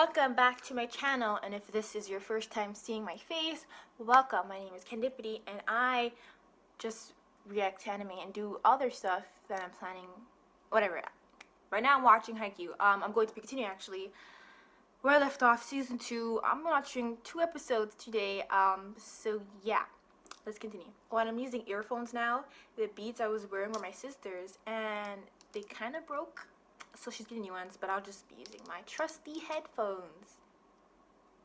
Welcome back to my channel, and if this is your first time seeing my face, welcome. My name is Kendipity, and I just react to anime and do other stuff that I'm planning, whatever. Right now I'm watching Haikyuu. I'm going to be continuing actually where I left off, season 2. I'm watching 2 episodes today, so yeah, let's continue. When I'm using earphones now, the beats I was wearing were my sister's, and they kind of broke. So she's getting new ones, but I'll just be using my trusty headphones.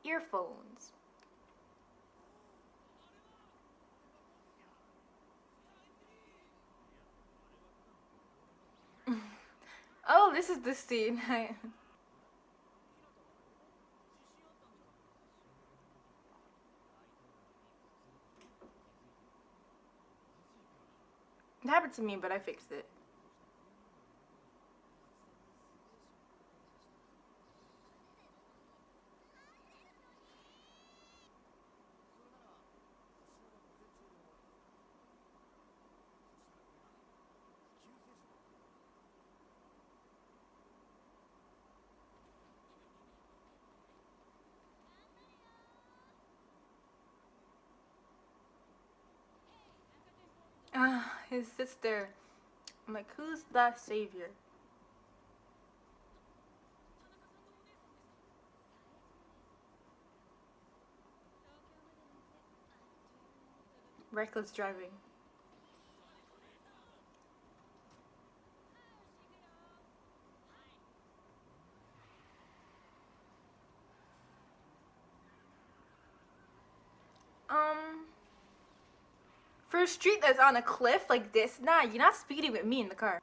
Earphones. Oh, this is the scene. It happened to me, but I fixed it. His sister. I'm like, who's the savior? Reckless driving. For a street that's on a cliff like this, nah, you're not speeding with me in the car.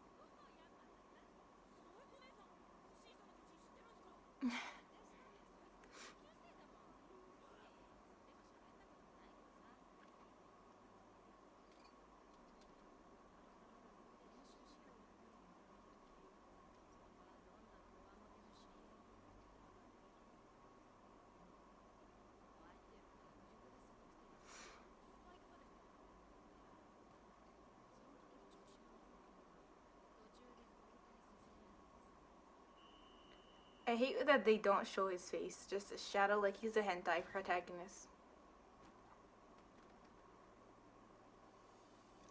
I hate that they don't show his face, just a shadow like he's a hentai protagonist.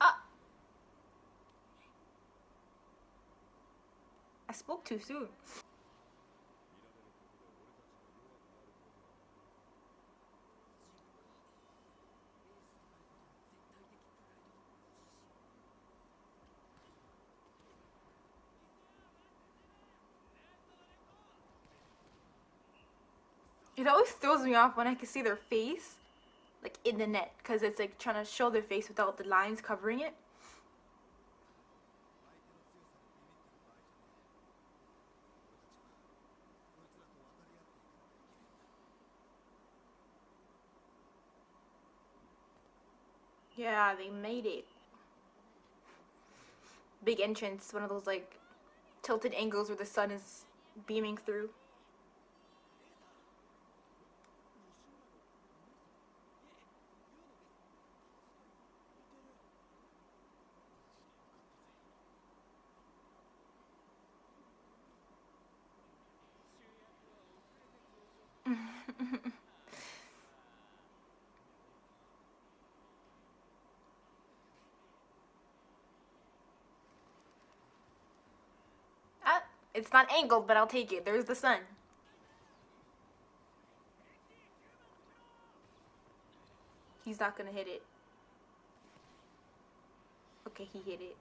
Ah! I spoke too soon. It always throws me off when I can see their face, like in the net, because it's like trying to show their face without the lines covering it. Yeah, they made it. Big entrance, one of those like tilted angles where the sun is beaming through. Ah, it's not angled, but I'll take it. There's the sun. He's not gonna hit it. Okay, he hit it.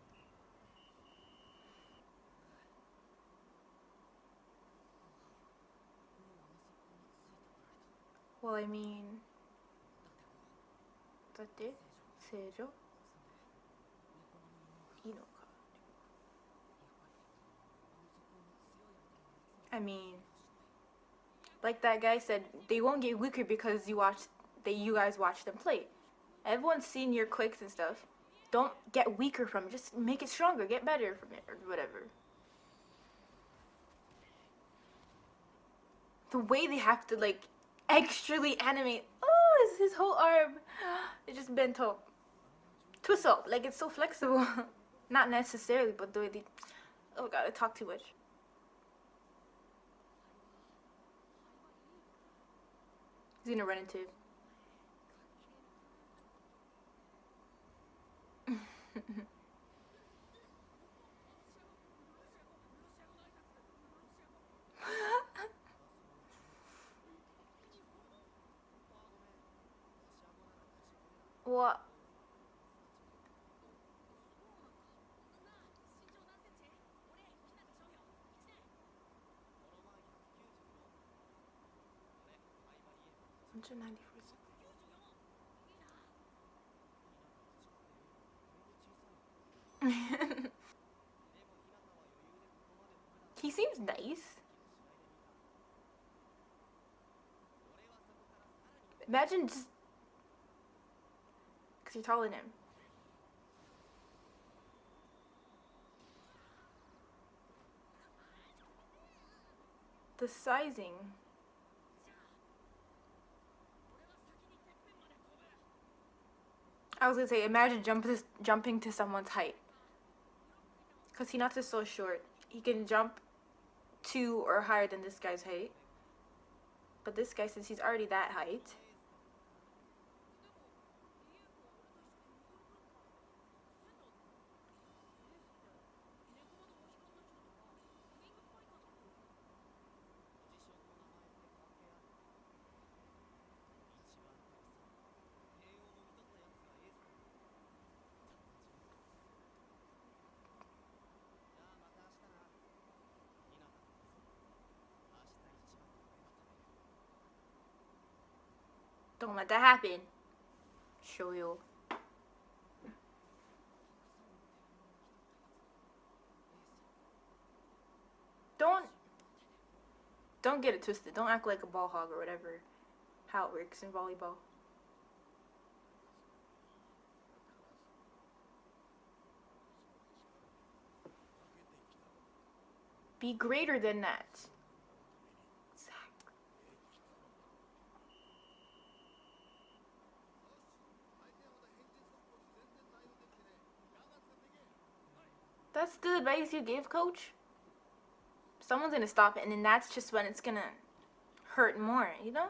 Well, I mean, だって正常いいのか? I mean, like that guy said, they won't get weaker because you guys watch them play. Everyone's seen your quicks and stuff. Don't get weaker from it. Just make it stronger. Get better from it or whatever. The way they have to like extrally animate. Oh, his whole arm. It just bent up. Twist up. Like it's so flexible. Not necessarily, but the way they. Oh god, I talk too much. He's gonna run into. What? He seems nice. Imagine just because you're taller than him. The sizing. I was gonna say, imagine jumping to someone's height. Because Hinata's so short. He can jump to or higher than this guy's height. But this guy, since he's already that height. Don't let that happen. Show you. Don't get it twisted. Don't act like a ball hog or whatever. How it works in volleyball. Be greater than that. Exactly. That's the advice you give, coach? Someone's gonna stop it, and then that's just when it's gonna hurt more, you know?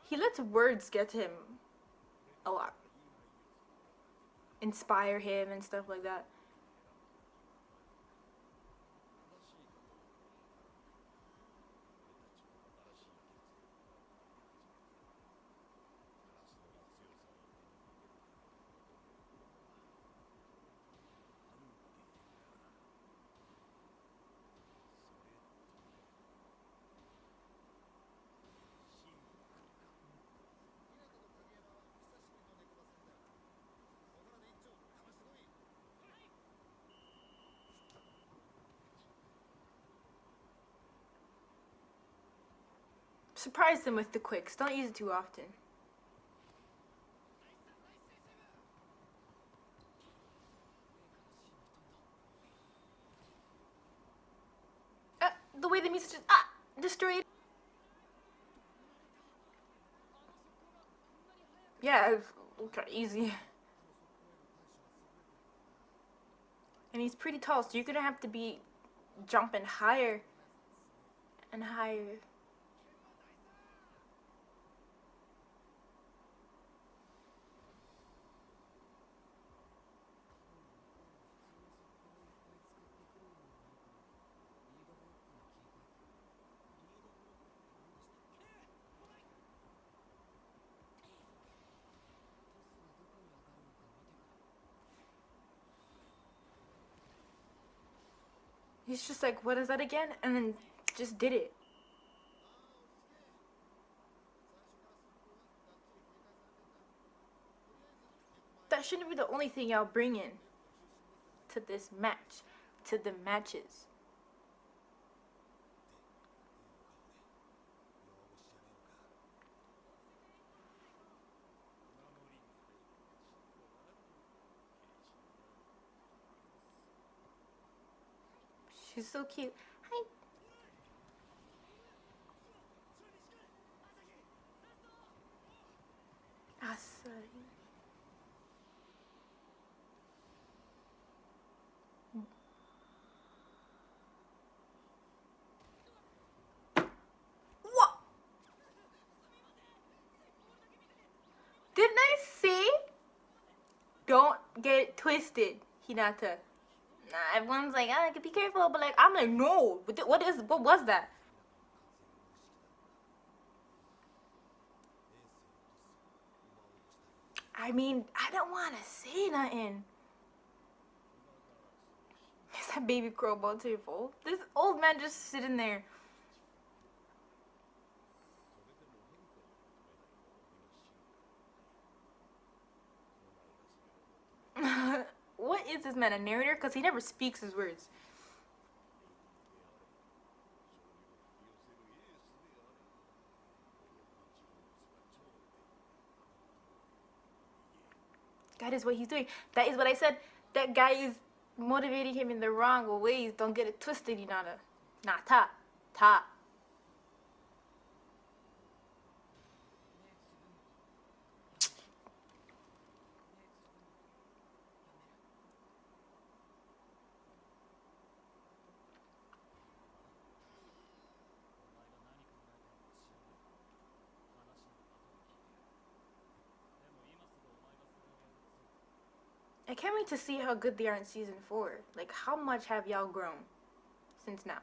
He lets words get to him a lot. Inspire him and stuff like that. Surprise them with the quicks. Don't use it too often. The way the music just destroyed. Yeah, okay, easy. And he's pretty tall, so you're gonna have to be jumping higher and higher. He's just like, what is that again? And then just did it. That shouldn't be the only thing y'all bring in. to this match, to the matches. She's so cute. Hi. Ah, sorry. What? Didn't I say? Don't get it twisted, Hinata. Nah, everyone's like, ah, be careful, but like, I'm like, no. What was that? I mean, I don't want to say nothing. Is that baby crow about to evolve? This old man just sitting there. What is this man, a narrator? Because he never speaks his words. That is what he's doing. That is what I said. That guy is motivating him in the wrong ways. Don't get it twisted, Hinata. Nata. Ta. I can't wait to see how good they are in season 4. Like, how much have y'all grown since now?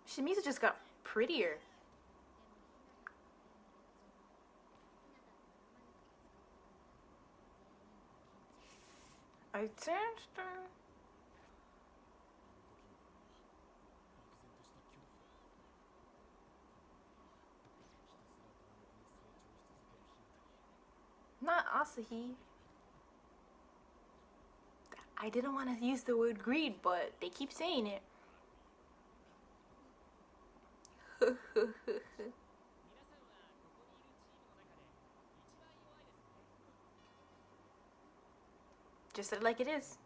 Shimizu just got prettier. I changed her. Not Asahi. I didn't want to use the word greed, but they keep saying it. Just said it like it is.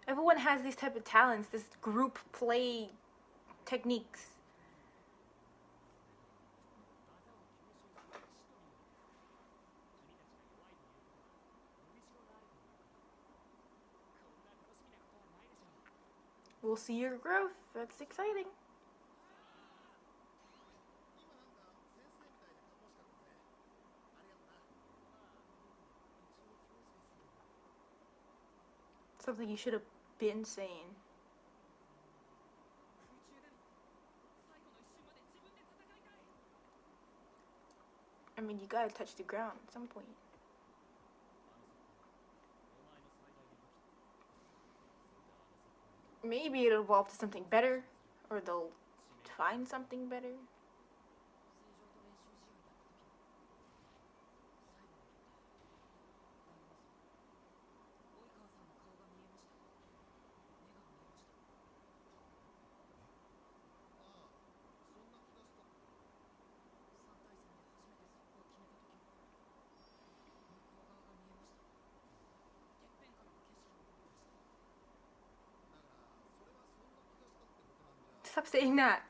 Everyone has these type of talents, this group play techniques. We'll see your growth. That's exciting. Something you should have been saying. I mean, you gotta touch the ground at some point. Maybe it'll evolve to something better, or they'll find something better. Stop saying that.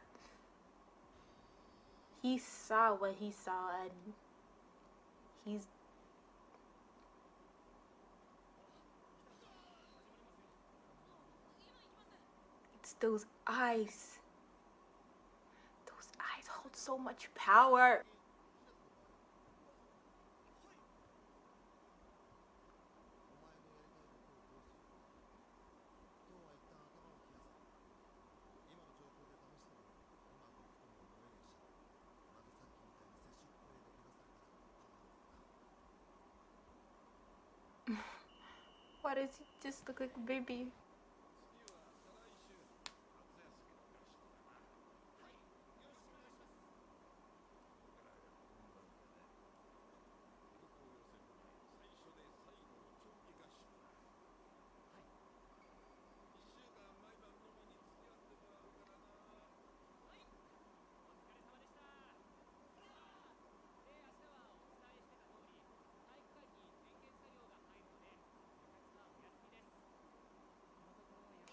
He saw what he saw, and he's... It's those eyes. Those eyes hold so much power. Why does he just look like a baby?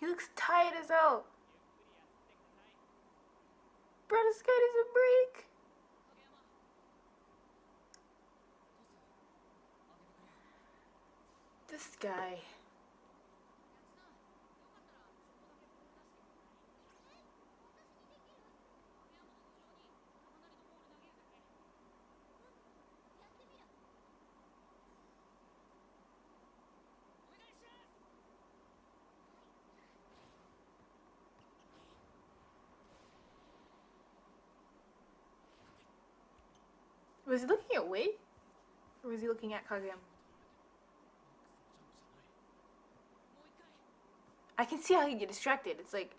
He looks tired as hell. Bro, this guy needs a break. This guy. Was he looking away? Or was he looking at Kageyama? I can see how he get distracted. It's like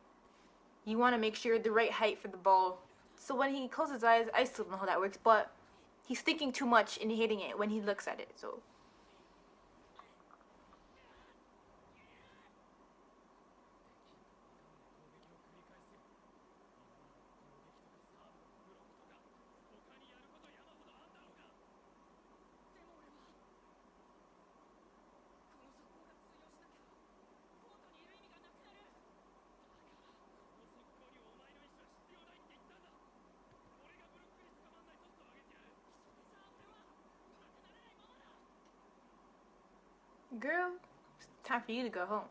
you want to make sure you're the right height for the ball. So when he closes his eyes, I still don't know how that works, but he's thinking too much and hitting it when he looks at it. So girl, it's time for you to go home.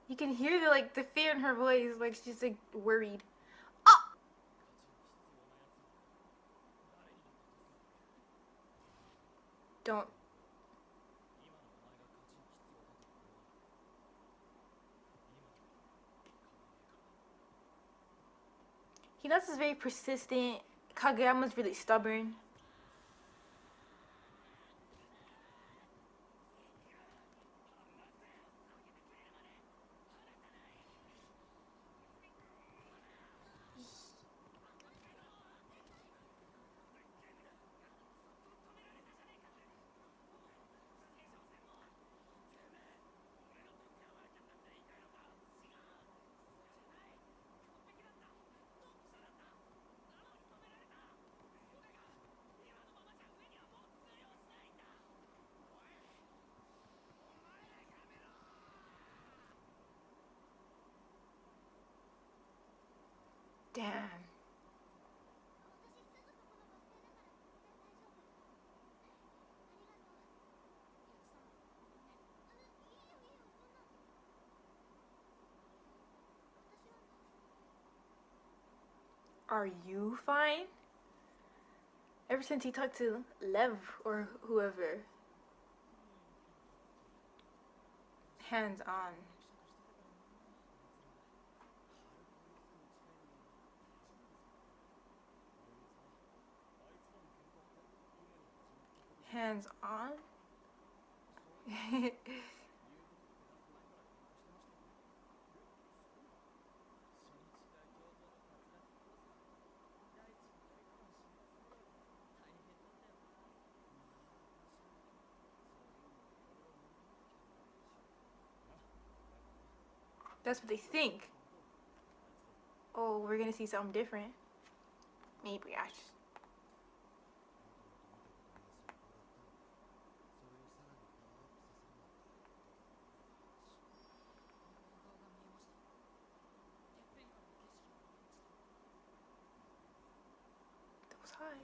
You can hear the fear in her voice, like she's like worried. Oh! Don't. Hinata's very persistent. Kageyama's really stubborn. Damn. Are you fine? Ever since he talked to Lev or whoever. Hands on. Hands on? That's what they think. Oh, we're gonna see something different. Maybe I just. Those hives.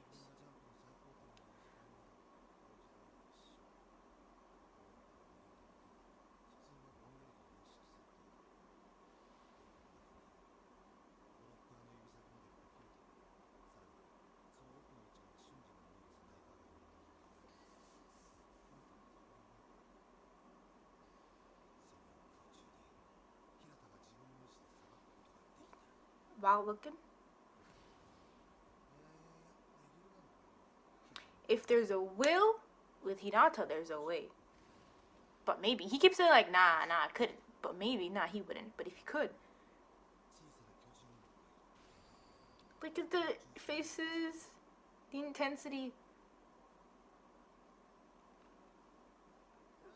Wild looking. If there's a will, with Hinata, there's a way. but maybe. He keeps saying like, nah, I couldn't. But maybe, nah, he wouldn't. But if he could. Look at the faces, the intensity.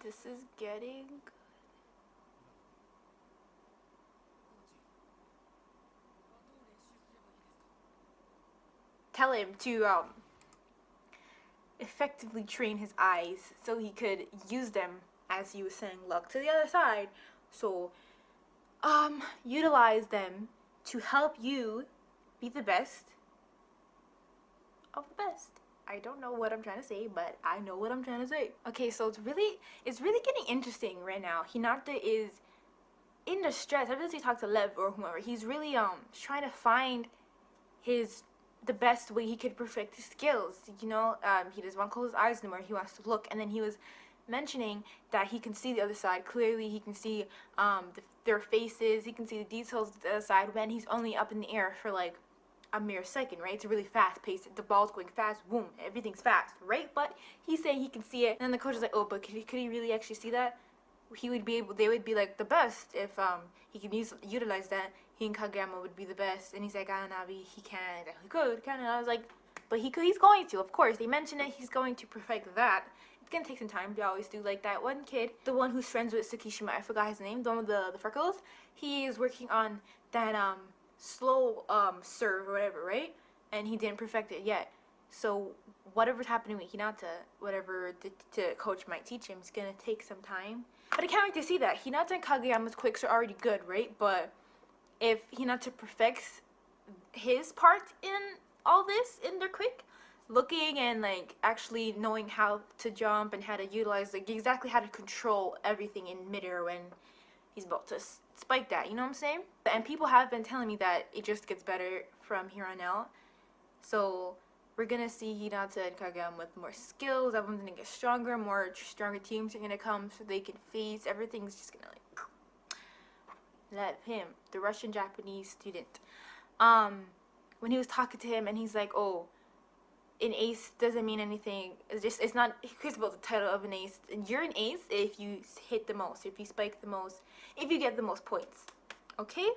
This is getting good. Tell him to effectively train his eyes so he could use them, as he was saying, look to the other side. So utilize them to help you be the best of the best. I don't know what I'm trying to say, but I know what I'm trying to say. Okay, so it's really getting interesting right now. Hinata is in distress. Ever since he talked to Lev or whoever, he's really trying to find the best way he could perfect his skills. You know, he doesn't want to close his eyes anymore. He wants to look. And then he was mentioning that he can see the other side clearly. He can see their faces. He can see the details of the other side when he's only up in the air for like a mere second, right? It's a really fast pace. The ball's going fast. Boom. Everything's fast, right? But he's saying he can see it. And then the coach is like, oh, but could he really actually see that? They would be like the best if he can utilize that. He and Kageyama would be the best. And he's like, Nabi, he can't. He could, kind of. I was like, but he's going to, of course. They mentioned it. He's going to perfect that. It's gonna take some time. They always do. Like that one kid, the one who's friends with Tsukishima, I forgot his name, the one with the freckles. He is working on that slow serve or whatever, right? And he didn't perfect it yet. So whatever's happening with Hinata, whatever the coach might teach him, is gonna take some time. But I can't wait to see that. Hinata and Kageyama's quicks are already good, right? But if Hinata perfects his part in all this, in their quick, looking and like actually knowing how to jump and how to utilize, like exactly how to control everything in midair when he's about to spike that, you know what I'm saying? And people have been telling me that it just gets better from here on out. So we're gonna see Hinata and Kageyama with more skills. Everyone's gonna get stronger. More stronger teams are gonna come so they can face. Everything's just gonna like let him, the Russian Japanese student, when he was talking to him and he's like, oh, an ace doesn't mean anything. It's not cares about the title of an ace. And you're an ace if you hit the most, if you spike the most, if you get the most points. Okay?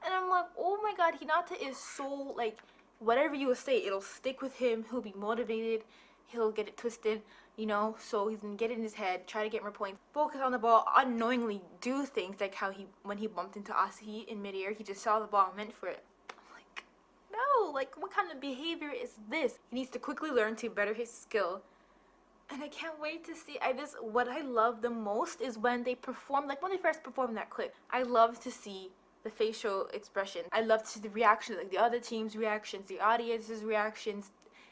And I'm like, oh my god, Hinata is so like, whatever you will say, it'll stick with him. He'll be motivated. He'll get it twisted, you know. So he's gonna get it in his head, try to get more points, focus on the ball, unknowingly do things like how when he bumped into Asahi in midair, he just saw the ball and went for it. I'm like, no, like what kind of behavior is this? He needs to quickly learn to better his skill. And I can't wait to see. What I love the most is when they perform, like when they first perform that clip. I love to see the facial expression. I love to see the reaction, like the other team's reactions, the audience's reactions,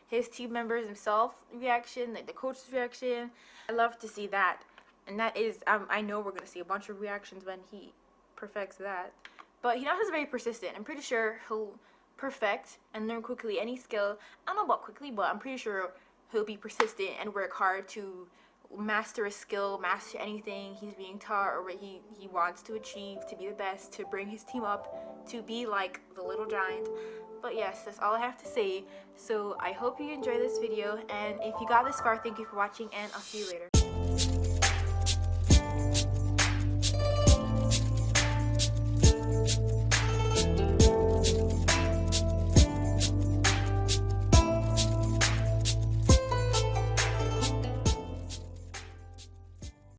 his team members himself reaction, like the coach's reaction. I love to see that. And that is, I know we're going to see a bunch of reactions when he perfects that. But Hinata's very persistent. I'm pretty sure he'll perfect and learn quickly any skill. I don't know about quickly, but I'm pretty sure he'll be persistent and work hard to master a skill, master anything he's being taught or what he wants to achieve, to be the best, to bring his team up, to be like the little giant. But yes, that's all I have to say. So I hope you enjoy this video, and if you got this far, thank you for watching, and I'll see you later.